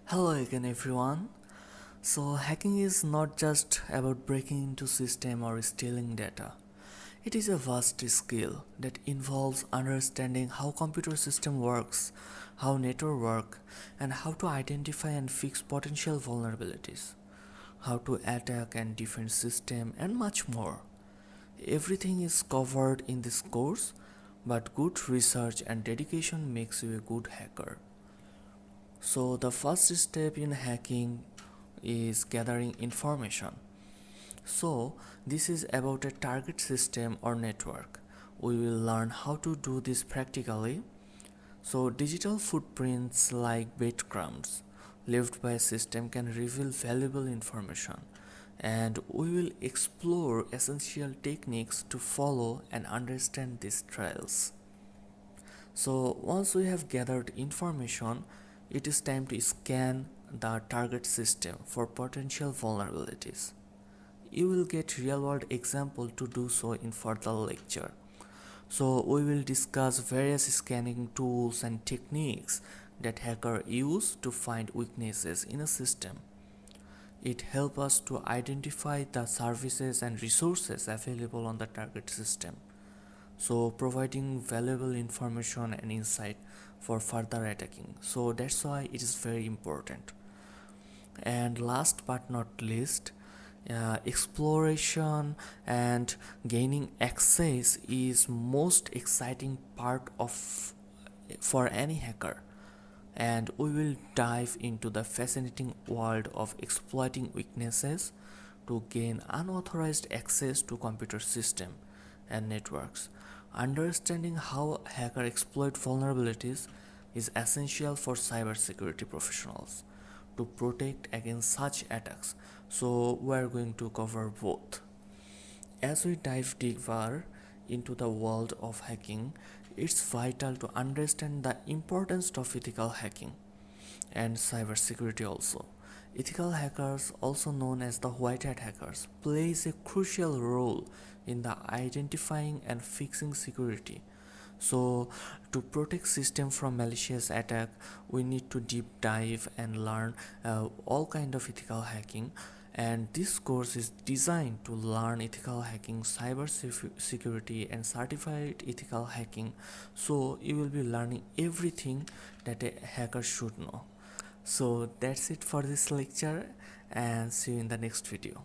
Hello again everyone. So hacking is not just about breaking into system or stealing data. It is a vast skill that involves understanding how computer system works, how network work, and how to identify and fix potential vulnerabilities, how to attack and defend system and much more. Everything is covered in this course, but good research and dedication makes you a good hacker. So the first step in hacking is gathering information. So this is about a target system or network. We will learn how to do this practically. So digital footprints like breadcrumbs left by a system can reveal valuable information, and we will explore essential techniques to follow and understand these trails. So once we have gathered information, it is time to scan the target system for potential vulnerabilities. You will get real-world example to do so in further lecture. So we will discuss various scanning tools and techniques that hackers use to find weaknesses in a system. It helps us to identify the services and resources available on the target system, so providing valuable information and insight for further attacking. So that's why it is very important. And last but not least, exploration and gaining access is most exciting part of for any hacker, and we will dive into the fascinating world of exploiting weaknesses to gain unauthorized access to computer system and networks. Understanding how hackers exploit vulnerabilities is essential for cybersecurity professionals to protect against such attacks. So we are going to cover both. As we dive deeper into the world of hacking, it's vital to understand the importance of ethical hacking and cybersecurity also. Ethical hackers, also known as the white hat hackers, plays a crucial role in the identifying and fixing security. So to protect system from malicious attack, we need to deep dive and learn all kind of ethical hacking, and this course is designed to learn ethical hacking, cyber security and certified ethical hacking. So you will be learning everything that a hacker should know. So that's it for this lecture, and see you in the next video.